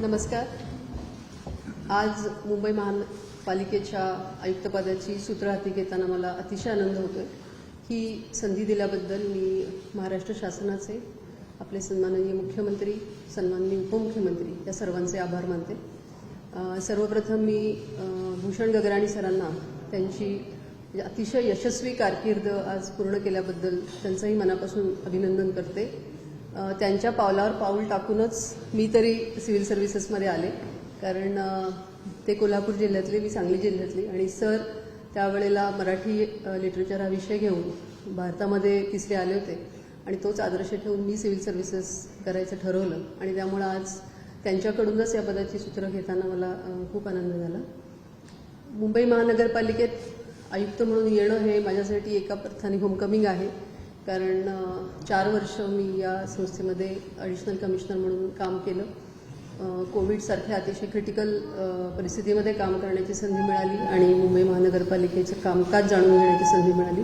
नमस्कार. आज मुंबई महापालिकेच्या आयुक्तपदाची सूत्र हाती घेताना मला अतिशय आनंद होतोय. ही संधी दिल्याबद्दल मी महाराष्ट्र शासनाचे, आपले सन्माननीय मुख्यमंत्री, सन्माननीय उपमुख्यमंत्री या सर्वांचे आभार मानते. सर्वप्रथम मी भूषण गगराणी सरांना त्यांची अतिशय यशस्वी कारकीर्द आज पूर्ण केल्याबद्दल त्यांचंही मनापासून अभिनंदन करते. त्यांच्या पावलावर पाऊल टाकूनच मी तरी सिव्हिल सर्व्हिसेसमध्ये आले, कारण ते कोल्हापूर जिल्ह्यातले, मी सांगली जिल्ह्यातली, आणि सर त्यावेळेला मराठी लिटरेचर हा विषय घेऊन भारतामध्ये तिसरे आले होते आणि तोच आदर्श ठेवून मी सिव्हिल सर्व्हिसेस करायचं ठरवलं आणि त्यामुळे आज त्यांच्याकडूनच या पदाची सूत्र घेताना मला खूप आनंद झाला. मुंबई महानगरपालिकेत आयुक्त म्हणून येणं हे माझ्यासाठी एका अर्थाने होमकमिंग आहे, कारण 4 वर्ष मी या संस्थेमध्ये ॲडिशनल कमिशनर म्हणून काम केलं. कोविडसारख्या अतिशय क्रिटिकल परिस्थितीमध्ये काम करण्याची संधी मिळाली आणि मुंबई महानगरपालिकेचं कामकाज जाणून घेण्याची संधी मिळाली.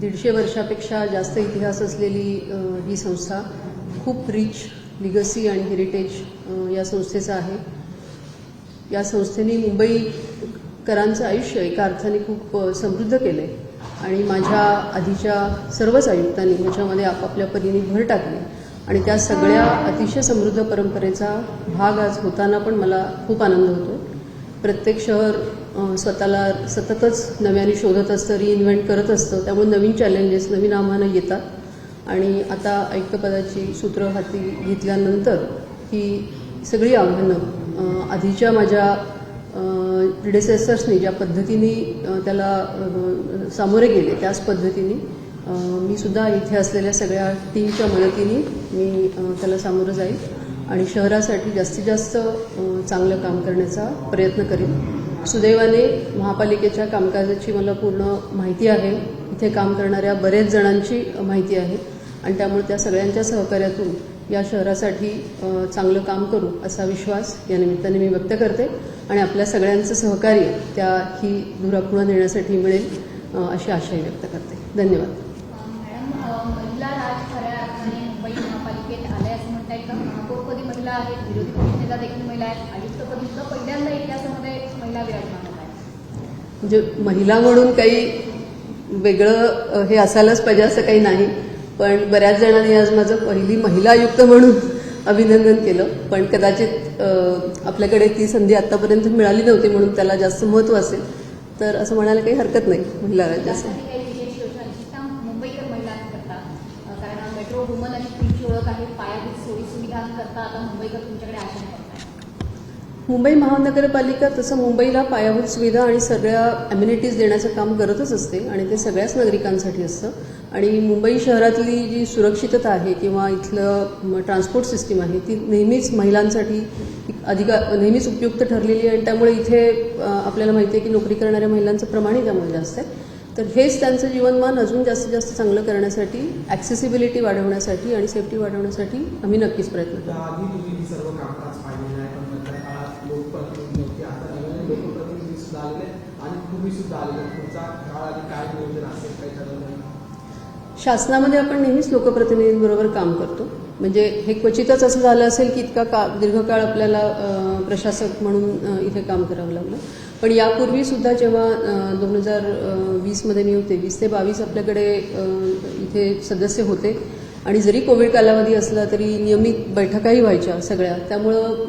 150 वर्षापेक्षा जास्त इतिहास असलेली ही संस्था खूप रिच लिगसी आणि हेरिटेज या संस्थेचं आहे. या संस्थेने मुंबईकरांचं आयुष्य एका अर्थाने खूप समृद्ध केलं आहे आणि माझ्या आधीच्या सर्वच आयुक्तांनी ह्याच्यामध्ये आपापल्या परीने भर टाकली आणि त्या सगळ्या अतिशय समृद्ध परंपरेचा भाग आज होताना पण मला खूप आनंद होतो. प्रत्येक शहर स्वतःला सततच नव्याने शोधत असतं, रिइन्व्हेंट करत असतं, त्यामुळे नवीन चॅलेंजेस, नवीन आव्हानं येतात आणि आता आयुक्तपदाची सूत्र हाती घेतल्यानंतर ही सगळी आव्हानं आधीच्या माझ्या प्रिडेसेसर्सनी ज्या पद्धतीने त्याला सामोरे गेले त्याच पद्धतीने मी सुद्धा इथे असलेल्या सगळ्या टीमच्या मदतीने मी त्याला सामोरं जाईल आणि शहरासाठी जास्तीत जास्त चांगलं काम करण्याचा प्रयत्न करेन. सुदैवाने महापालिकेच्या कामकाजाची मला पूर्ण माहिती आहे, इथे काम करणाऱ्या बरेच जणांची माहिती आहे आणि त्यामुळे त्या सगळ्यांच्या सहकार्यातून या शहरासाठी चांगलं काम करू असा विश्वास या निमित्ताने मी व्यक्त करते आणि आपल्या सगळ्यांचं सहकार्य त्या ही धुरापुढे नेण्यासाठी मिळेल अशी आशाही व्यक्त करते. धन्यवाद. मॅडम, महिला राज खऱ्या अर्थाने मुंबई महापालिकेत आल्या असं म्हणता येईल का? महापौरपदी महिला आहेत, विरोधी पक्षनेता देखील महिला आहेत, आयुक्तपदी सुद्धा पहिल्यांदा इतिहासामध्ये महिला विराजमान होत आहेत. म्हणजे महिला म्हणून काही वेगळं हे असायलाच पाहिजे असं काही नाही, पण बऱ्याच जणांनी आज माझं पहिली महिला आयुक्त म्हणून अभिनंदन केलं, पण कदाचित आपल्याकडे ती संधी आतापर्यंत मिळाली नव्हती म्हणून त्याला जास्त महत्त्व असेल, तर असं म्हणायला काही हरकत नाही. महिला राज्याचं काही विशेष योजना मुंबईकर महिलांकरता, कारण मेट्रो वुमन आणि स्त्रीची ओळख आहे, पायाभूत सोयी सुविधांकरता आता मुंबईकर तुमच्याकडे आशा करतात. मुंबई महानगरपालिका तसं मुंबईला पायाभूत सुविधा आणि सगळ्या अम्युनिटीज देण्याचं काम करतच असते आणि ते सगळ्याच नागरिकांसाठी असतं. आणि मुंबई शहरातली जी सुरक्षितता आहे किंवा इथलं ट्रान्सपोर्ट सिस्टीम आहे ती नेहमीच महिलांसाठी नेहमीच उपयुक्त ठरलेली आहे आणि त्यामुळे इथे आपल्याला माहिती आहे की नोकरी करणाऱ्या महिलांचं प्रमाणही त्यामुळे जास्त आहे. तर हेच त्यांचं जीवनमान अजून जास्तीत जास्त चांगलं करण्यासाठी, ॲक्सेसिबिलिटी वाढवण्यासाठी आणि सेफ्टी वाढवण्यासाठी आम्ही नक्कीच प्रयत्न करू. शासनामध्ये आपण नेहमीच लोकप्रतिनिधींबरोबर काम करतो, म्हणजे हे क्वचितच असं झालं असेल की इतका दीर्घकाळ आपल्याला प्रशासक म्हणून इथे काम करावं लागलं. पण यापूर्वी सुद्धा जेव्हा 2020मध्ये मी होते, 20 ते 22 आपल्याकडे इथे सदस्य होते आणि जरी कोविड कालावधी असला तरी नियमित बैठकाही व्हायच्या सगळ्या, त्यामुळं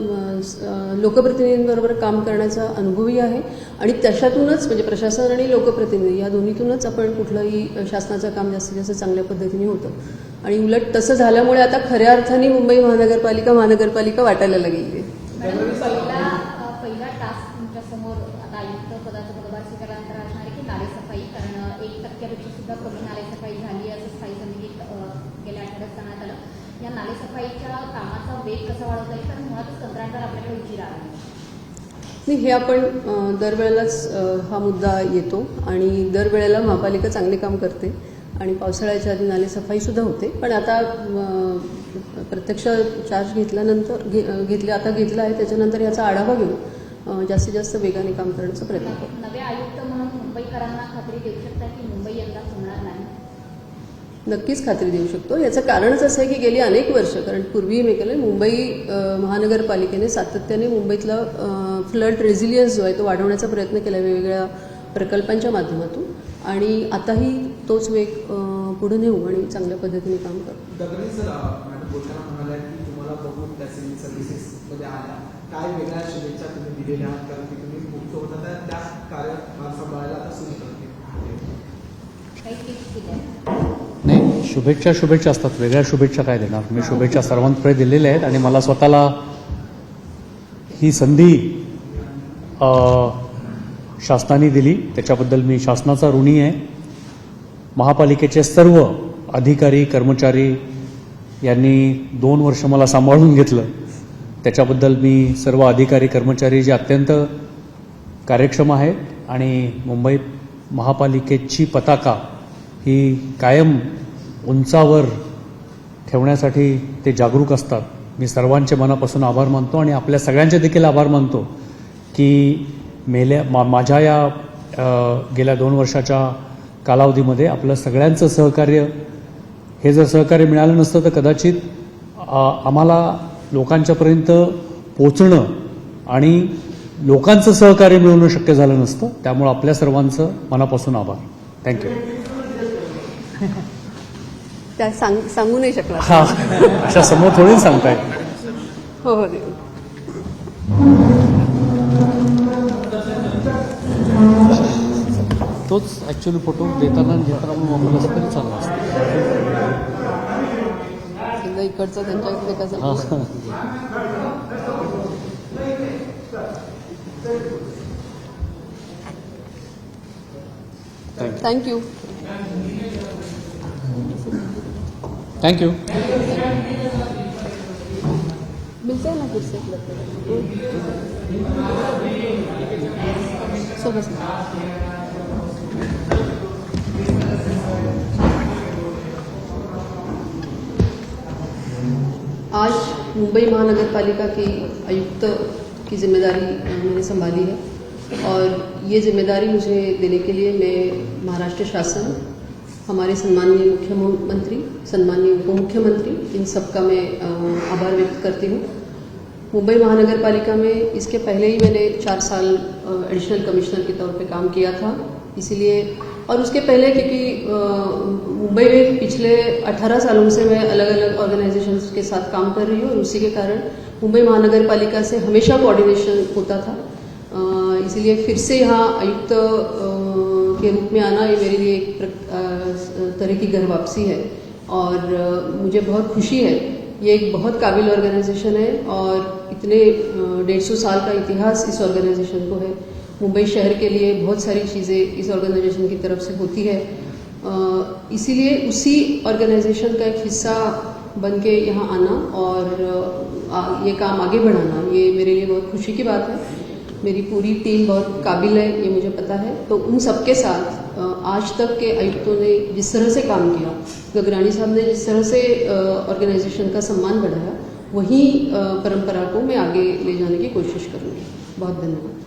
लोकप्रतिनिधींबरोबर काम करण्याचा अनुभवही आहे आणि त्याच्यातूनच म्हणजे प्रशासन आणि लोकप्रतिनिधी या दोन्हीतूनच आपण कुठलंही शासनाचं काम जास्तीत जास्त चांगल्या पद्धतीने होतं आणि उलट तसं झाल्यामुळे आता खऱ्या अर्थाने मुंबई महानगरपालिका वाटायला लागली आहे. पहिला टास्क तुमच्यासमोर आता आयुक्त पदाचा पदभार स्वीकारल्यानंतर असणार आहे की नालेसफाई, कारण 1% सुद्धा कमी नालेसफाई झाली असं स्थायी समितीत गेल्या आठवड्यात सांगण्यात आलं. या नालेसफाईच्या कामाचा वेग कसा वाढवता येईल, कारण मुळातच कंत्राटदार आपल्याकडे उशिरा आला नाही. हे आपण दरवेळेलाच हा मुद्दा येतो आणि दरवेळेला महापालिका चांगले काम करते आणि पावसाळ्याच्या आधी नालेसफाईसुद्धा होते. पण आता प्रत्यक्ष चार्ज घेतल्यानंतर आता घेतला आहे, त्याच्यानंतर याचा आढावा घेऊन जास्तीत जास्त वेगाने काम करण्याचा प्रयत्न करू. नवे आयुक्त म्हणून मुंबईकरांना खात्री देऊ शकता की मुंबई यंदा होणार नाही? नक्कीच खात्री देऊ शकतो. याचं कारणच असं आहे की गेली अनेक वर्ष, कारण पूर्वी मी केलं मुंबई महानगरपालिकेने सातत्याने मुंबईतला फ्लड रेझिलियन्स जो आहे तो वाढवण्याचा प्रयत्न केला वेगवेगळ्या प्रकल्पांच्या माध्यमातून, आणि आताही तोच वेग पुढे नेऊ आणि चांगल्या पद्धतीने काम करू. दगडे सर मॅडम बोलताना म्हणाल्या की तुम्हाला बघून त्या सिव्हिल सर्व्हिसेसमध्ये आल्या, काय वेगळ्या शुभेच्छा तुम्ही दिलेल्या आहात, कारण की तुम्ही मुक्त होता त्या कार्य सांभाळायला आता सुरू करते. काही टिप्स दिल्या? नाही, शुभेच्छा असतात, वेगळ्या शुभेच्छा काय देणार. मी शुभेच्छा सर्वांकडे दिलेल्या आहेत आणि मला स्वतःला ही संधी शासनाने दिली त्याच्याबद्दल मी शासनाचा ऋणी आहे. महापालिकेचे सर्व अधिकारी कर्मचारी यांनी 2 वर्ष मला सांभाळून घेतलं, त्याच्याबद्दल मी सर्व अधिकारी कर्मचारी जे अत्यंत कार्यक्षम आहेत आणि मुंबई महापालिकेची पताका ही कायम उंचावर ठेवण्यासाठी ते जागरूक असतात. मी सर्वांचे मनापासून आभार मानतो आणि आपल्या सगळ्यांचे देखील आभार मानतो की माझ्या या गेल्या 2 वर्षाच्या कालावधीमध्ये आपलं सगळ्यांचं सहकार्य, हे जर सहकार्य मिळालं नसतं तर कदाचित आम्हाला लोकांच्यापर्यंत पोचणं आणि लोकांचं सहकार्य मिळवणं शक्य झालं नसतं. त्यामुळे आपल्या सर्वांचं मनापासून आभार. थँक्यू. त्या सांगू नाही शकला. हा, अशा समोर थोडी सांगताय. हो हो. तोच ॲक्च्युली फोटो देताना घेताना आपण वापरला असं तरी चाललं असतं. समजा इकडचं त्यांच्याकडे कसं. हां. थँक्यू. थँक्यू. मिलते हैं ना फिर से सुबह से. आज मुंबई महानगर पालिका की आयुक्त की जिम्मेदारी मैंने संभाली है, और ये जिम्मेदारी मुझे देने के लिए मैं महाराष्ट्र शासन, हमारे सम्माननीय मुख्यमंत्री, सम्माननीय उप मुख्यमंत्री, इन सब का मैं आभार व्यक्त करती हूँ. मुंबई महानगर पालिका में इसके पहले ही मैंने 4 साल एडिशनल कमिश्नर के तौर पे काम किया था, इसीलिए, और उसके पहले क्योंकि मुंबई में पिछले 18 सालों से मैं अलग अलग ऑर्गेनाइजेशंस के साथ काम कर रही हूँ, और उसी के कारण मुंबई महानगर पालिका से हमेशा कोऑर्डिनेशन होता था. इसीलिए फिर से यहाँ आयुक्त के रूप में आना ये मेरे लिए एक तरह की घर वापसी है, और मुझे बहुत खुशी है. ये एक बहुत काबिल ऑर्गेनाइजेशन है और इतने 150 साल का इतिहास इस ऑर्गेनाइजेशन को है. मुंबई शहर के लिए बहुत सारी चीज़ें इस ऑर्गेनाइजेशन की तरफ से होती है, इसीलिए उसी ऑर्गेनाइजेशन का एक हिस्सा बन के यहाँ आना और ये काम आगे बढ़ाना, ये मेरे लिए बहुत खुशी की बात है. मेरी पूरी टीम बहुत काबिल है, ये मुझे पता है. तो उन सबके साथ आज तक के आयुक्तों ने जिस तरह से काम किया, गगरानी साहब ने जिस तरह से ऑर्गेनाइजेशन का सम्मान बढ़ाया, वही परंपरा को मैं आगे ले जाने की कोशिश करूँगी. बहुत धन्यवाद.